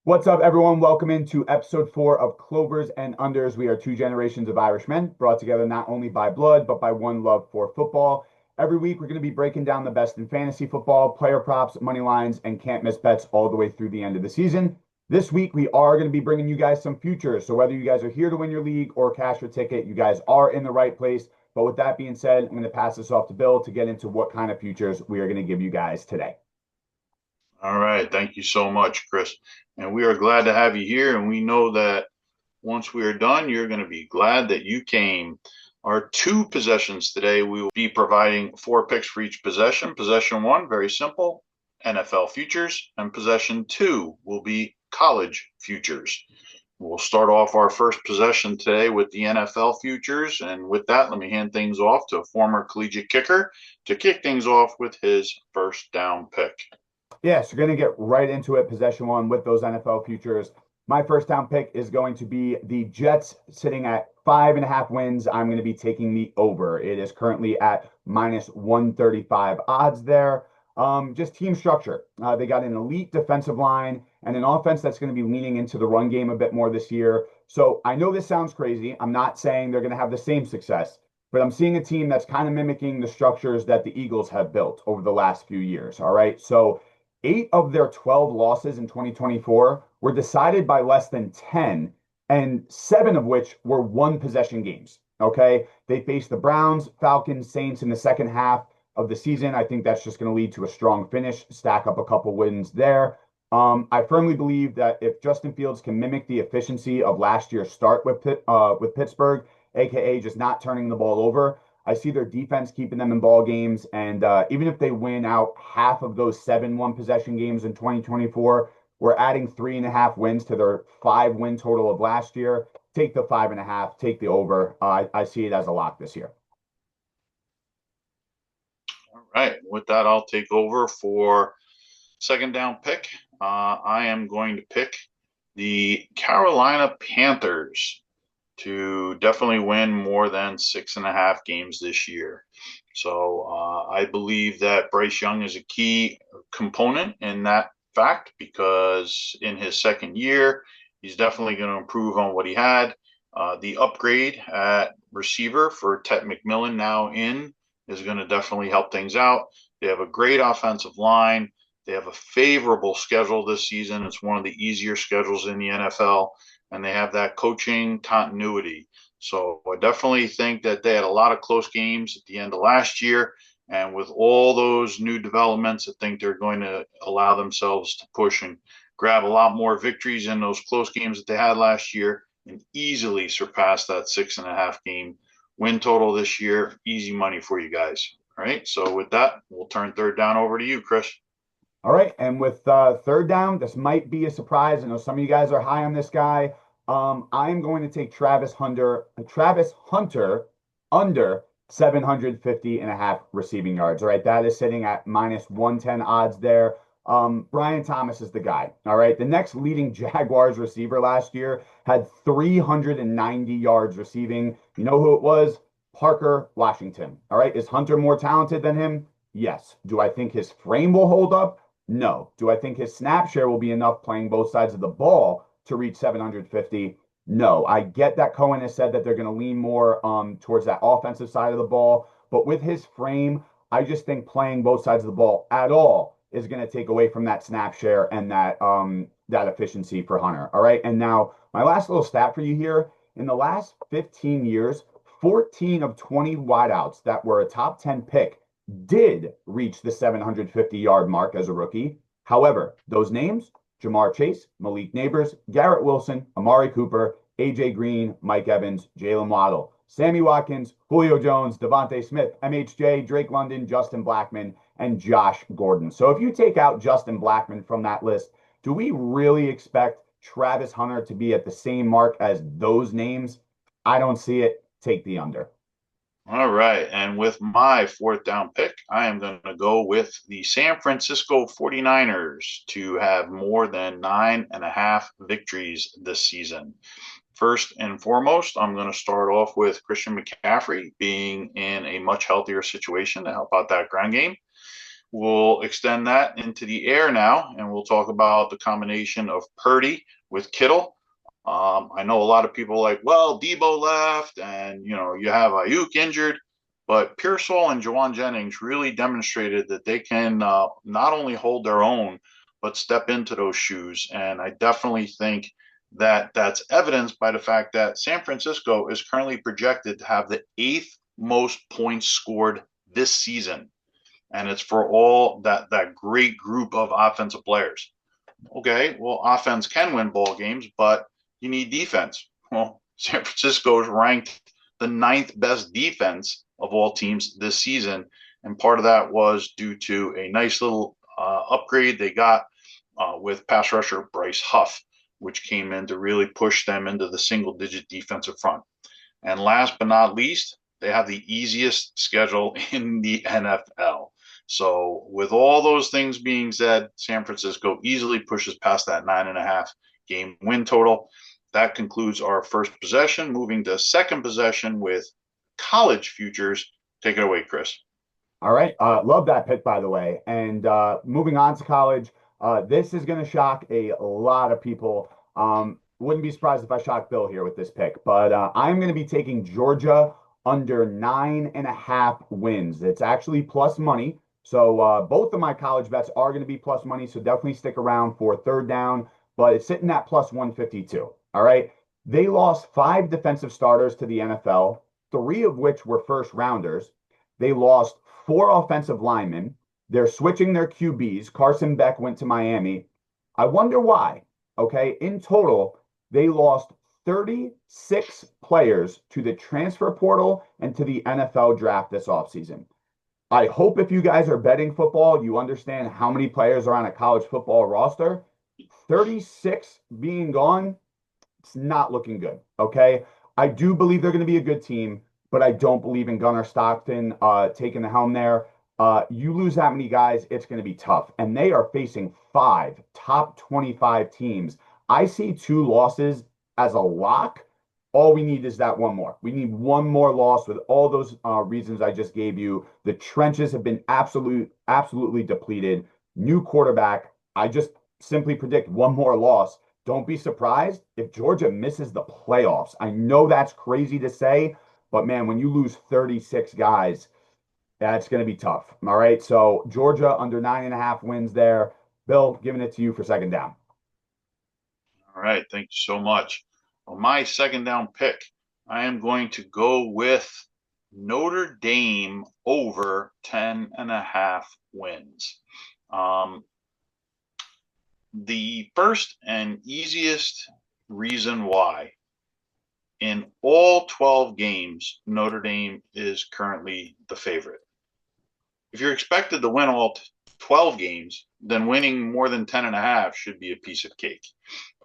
What's up, everyone? Welcome into episode 4 of Clovers and Unders. We are two generations of Irishmen brought together not only by blood, but by one love for football. Every week, we're going to be breaking down the best in fantasy football, player props, money lines, and can't miss bets all the way through the end of the season. This week, we are going to be bringing you guys some futures. So, whether you guys are here to win your league or cash your ticket, you guys are in the right place. But with that being said, I'm going to pass this off to Bill to get into what kind of futures we are going to give you guys today. All right. Thank you so much, Chris. And we are glad to have you here. And we know that once we are done, you're going to be glad that you came. Our two possessions today, we will be providing four picks for each possession. Possession one, very simple, NFL futures. And possession two will be college futures. We'll start off our first possession today with the NFL futures. And with that, let me hand things off to a former collegiate kicker to kick things off with his first down pick. Yeah, so we're going to get right into it. Possession one with those NFL futures. My first down pick is going to be the Jets sitting at 5.5 wins. I'm going to be taking the over. It is currently at minus 135 odds there. Just team structure. They got an elite defensive line and an offense that's going to be leaning into the run game a bit more this year. So I know this sounds crazy. I'm not saying they're going to have the same success, but I'm seeing a team that's kind of mimicking the structures that the Eagles have built over the last few years. All right. So 8 of their 12 losses in 2024 were decided by less than 10, and 7 of which were one possession games. Okay. They faced the Browns, Falcons, Saints in the second half of the season. I think that's just going to lead to a strong finish, stack up a couple wins there. I firmly believe that if Justin Fields can mimic the efficiency of last year's start with Pittsburgh, aka just not turning the ball over, I see their defense keeping them in ball games, and even if they win out half of those 7 one-possession games in 2024, we're adding 3.5 wins to their 5 win total of last year. Take the 5.5, take the over. I see it as a lock this year. All right. With that, I'll take over for second down pick. I am going to pick the Carolina Panthers to definitely win more than 6.5 games this year. So I believe that Bryce Young is a key component in that fact because in his second year, he's definitely going to improve on what he had. The upgrade at receiver for Tet McMillan now in is going to definitely help things out. They have a great offensive line. They have a favorable schedule this season. It's one of the easier schedules in the NFL, and they have that coaching continuity. So I definitely think that they had a lot of close games at the end of last year. And with all those new developments, I think they're going to allow themselves to push and grab a lot more victories in those close games that they had last year and easily surpass that 6.5 game win total this year. Easy money for you guys. All right. So with that, we'll turn third down over to you, Chris. All right, and with third down, this might be a surprise. I know some of you guys are high on this guy. I'm going to take Travis Hunter under 750.5 receiving yards. All right, that is sitting at minus 110 odds there. Brian Thomas is the guy. All right, the next leading Jaguars receiver last year had 390 yards receiving. You know who it was? Parker Washington. All right, is Hunter more talented than him? Yes. Do I think his frame will hold up? No. Do I think his snap share will be enough playing both sides of the ball to reach 750? No. I get that Cohen has said that they're going to lean more towards that offensive side of the ball, but with his frame, I just think playing both sides of the ball at all is going to take away from that snap share and that efficiency for Hunter. All right. And now my last little stat for you here, in the last 15 years, 14 of 20 wideouts that were a top 10 pick did reach the 750-yard mark as a rookie. However, those names, Jamar Chase, Malik Neighbors, Garrett Wilson, Amari Cooper, AJ Green, Mike Evans, Jalen Waddle, Sammy Watkins, Julio Jones, Devontae Smith, MHJ, Drake London, Justin Blackman, and Josh Gordon. So if you take out Justin Blackman from that list, do we really expect Travis Hunter to be at the same mark as those names? I don't see it. Take the under. All right. And with my fourth down pick, I am going to go with the San Francisco 49ers to have more than 9.5 victories this season. First and foremost, I'm going to start off with Christian McCaffrey being in a much healthier situation to help out that ground game. we'll extend that into the air now, and we'll talk about the combination of Purdy with Kittle. I know a lot of people are like, well, Debo left, and you have Ayuk injured, but Pearsall and Jawan Jennings really demonstrated that they can not only hold their own, but step into those shoes. And I definitely think that that's evidenced by the fact that San Francisco is currently projected to have the eighth most points scored this season, and it's for all that great group of offensive players. Okay, well, offense can win ball games, but you need defense. Well, San Francisco is ranked the ninth best defense of all teams this season, and part of that was due to a nice little upgrade they got with pass rusher Bryce Huff, which came in to really push them into the single-digit defensive front. And last but not least, they have the easiest schedule in the NFL. So, with all those things being said, San Francisco easily pushes past that 9.5 game win total. That concludes our first possession. Moving to second possession with college futures. Take it away, Chris. All right. Love that pick, by the way. And moving on to college, this is going to shock a lot of people. Wouldn't be surprised if I shock Bill here with this pick, but I'm going to be taking Georgia under 9.5 wins. It's actually plus money. So both of my college bets are going to be plus money. So definitely stick around for third down, but it's sitting at plus 152. All right. They lost 5 defensive starters to the NFL, 3 of which were first rounders. They lost 4 offensive linemen. They're switching their QBs. Carson Beck went to Miami. I wonder why. Okay. In total, they lost 36 players to the transfer portal and to the NFL draft this offseason. I hope if you guys are betting football, you understand how many players are on a college football roster. 36 being gone, it's not looking good. Okay. I do believe they're going to be a good team, but I don't believe in Gunnar Stockton taking the helm there. You lose that many guys, it's going to be tough. And they are facing 5 top 25 teams. I see 2 losses as a lock. All we need is that one more. We need one more loss with all those reasons I just gave you. The trenches have been absolutely depleted. New quarterback. I just simply predict one more loss. Don't be surprised if Georgia misses the playoffs. I know that's crazy to say, but man, when you lose 36 guys, that's going to be tough. All right. So Georgia under 9.5 wins there. Bill, giving it to you for second down. All right. Thank you so much. On my second down pick, I am going to go with Notre Dame over 10.5 wins. The first and easiest reason why, in all 12 games, Notre Dame is currently the favorite. If you're expected to win all 12 games, then winning more than 10.5 should be a piece of cake.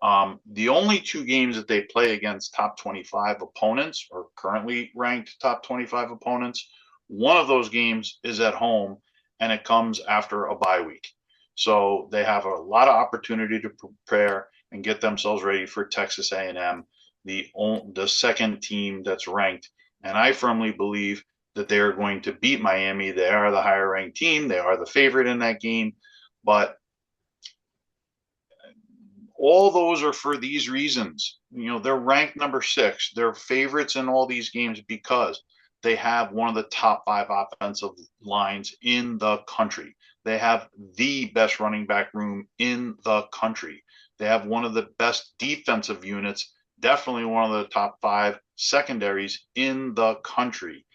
The only 2 games that they play against top 25 opponents, or currently ranked top 25 opponents, one of those games is at home, and it comes after a bye week. So they have a lot of opportunity to prepare and get themselves ready for Texas A&M, the second team that's ranked. And I firmly believe that they are going to beat Miami. They are the higher ranked team. They are the favorite in that game. But all those are for these reasons. They're ranked number 6. They're favorites in all these games because they have one of the top 5 offensive lines in the country. They have the best running back room in the country. They have one of the best defensive units, definitely one of the top 5 secondaries in the country.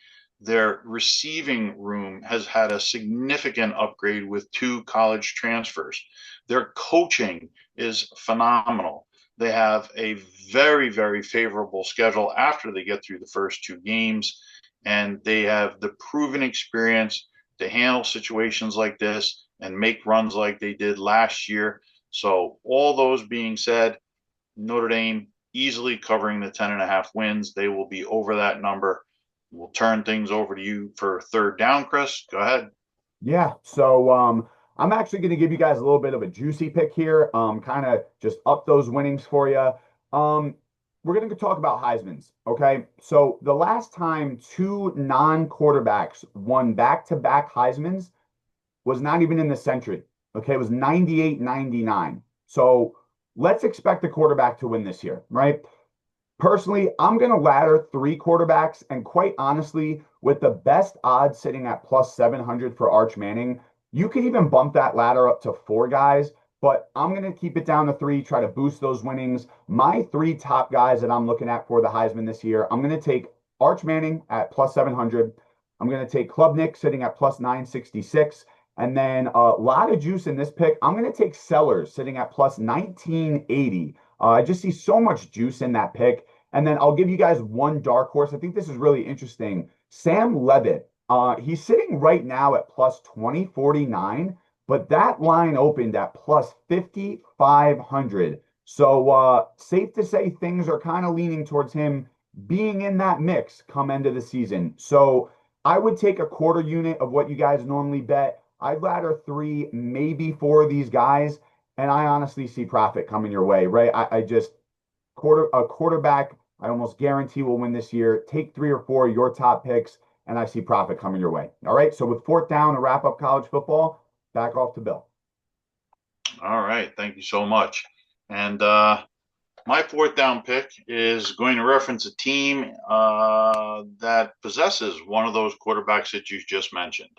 Their receiving room has had a significant upgrade with 2 college transfers. Their coaching is phenomenal. They have a very, very favorable schedule after they get through the first 2 games, and they have the proven experience to handle situations like this and make runs like they did last year. So all those being said, Notre Dame easily covering the 10.5 wins. They will be over that number. We'll turn things over to you for third down, Chris. Go ahead. Yeah. So I'm actually going to give you guys a little bit of a juicy pick here. Kind of just up those winnings for you. We're going to talk about Heisman's. Okay. So the last time 2 non-quarterbacks won back-to-back Heisman's, was not even in the century. Okay, it was 98-99. So let's expect the quarterback to win this year, right? Personally, I'm going to ladder three quarterbacks, and quite honestly, with the best odds sitting at plus 700 for Arch Manning, you can even bump that ladder up to four guys, but I'm going to keep it down to three, try to boost those winnings. My three top guys that I'm looking at for the Heisman this year, I'm going to take Arch Manning at plus 700. I'm going to take Klubnik sitting at plus 966. And then a lot of juice in this pick. I'm going to take Sellers sitting at plus 1980. I just see so much juice in that pick. And then I'll give you guys one dark horse. I think this is really interesting. Sam Levitt. He's sitting right now at plus 2049, but that line opened at plus 5,500. So safe to say things are kind of leaning towards him being in that mix come end of the season. So I would take a quarter unit of what you guys normally bet. I'd ladder three, maybe four of these guys, and I honestly see profit coming your way, right? I just quarterback, I almost guarantee will win this year. Take three or four of your top picks, and I see profit coming your way. All right. So with fourth down to wrap up college football, back off to Bill. All right. Thank you so much. And my fourth down pick is going to reference a team that possesses one of those quarterbacks that you just mentioned.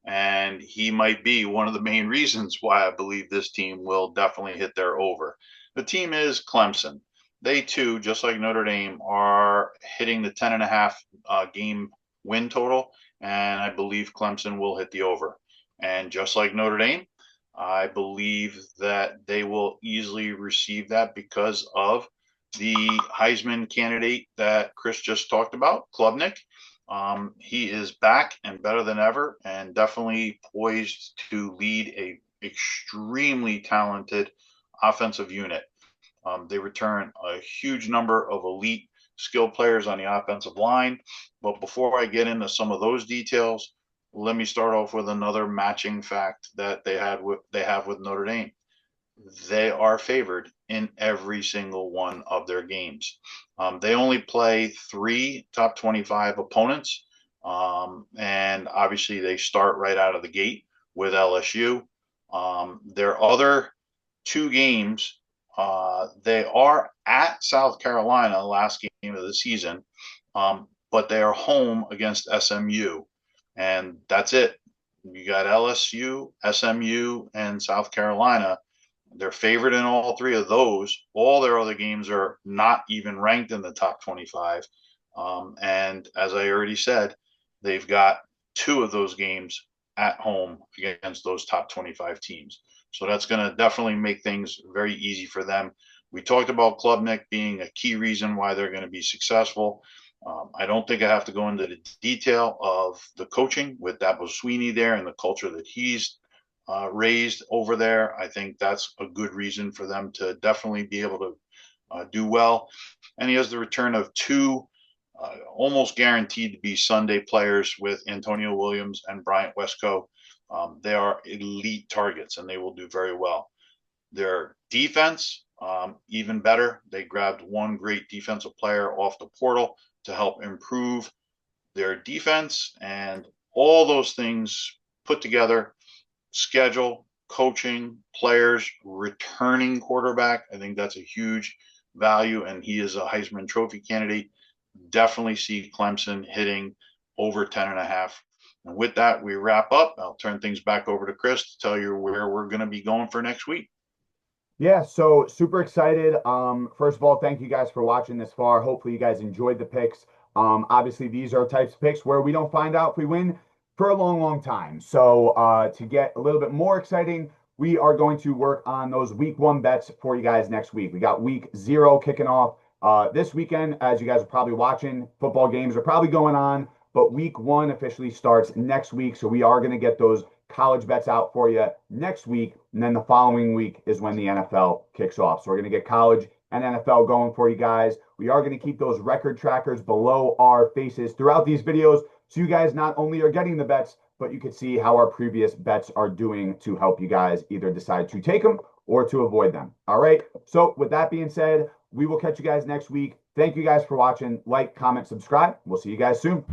And he might be one of the main reasons why I believe this team will definitely hit their over. The team is Clemson. They too, just like Notre Dame, are hitting the 10.5 game win total. And I believe Clemson will hit the over. And just like Notre Dame, I believe that they will easily receive that because of the Heisman candidate that Chris just talked about, Klubnik. He is back and better than ever, and definitely poised to lead a extremely talented offensive unit. They return a huge number of elite skill players on the offensive line. But before I get into some of those details, let me start off with another matching fact that they have with Notre Dame. They are favored in every single one of their games. They only play three top 25 opponents, and obviously they start right out of the gate with LSU. Their other two games, they are at South Carolina, last game of the season, but they are home against SMU. And that's it. You got LSU, SMU, and South Carolina. They're favored in all three of those. All their other games are not even ranked in the top 25. And as I already said, they've got two of those games at home against those top 25 teams. So that's going to definitely make things very easy for them. We talked about Klubnik being a key reason why they're going to be successful. I don't think I have to go into the detail of the coaching with Dabo Swinney there and the culture that he's raised over there. I think that's a good reason for them to definitely be able to do well. And he has the return of two almost guaranteed to be Sunday players with Antonio Williams and Bryant Westco. They are elite targets, and they will do very well. Their defense, even better. They grabbed one great defensive player off the portal to help improve their defense, and all those things put together, schedule, coaching, players, returning quarterback. I think that's a huge value, and he is a Heisman Trophy candidate. Definitely see Clemson hitting over 10.5. And with that, we wrap up. I'll turn things back over to Chris to tell you where we're going to be going for next week. Yeah, so super excited. First of all, thank you guys for watching this far. Hopefully you guys enjoyed the picks. Obviously these are types of picks where we don't find out if we win for a long, long time. So to get a little bit more exciting, we are going to work on those week one bets for you guys next week. We got week 0 kicking off this weekend. As you guys are probably watching, football games are probably going on, but week 1 officially starts next week. So we are going to get those college bets out for you next week, and then the following week is when the NFL kicks off. So we're going to get college and NFL going for you guys. We are going to keep those record trackers below our faces throughout these videos, so you guys not only are getting the bets, but you can see how our previous bets are doing to help you guys either decide to take them or to avoid them. All right. So with that being said, we will catch you guys next week. Thank you guys for watching. Like, comment, subscribe. We'll see you guys soon.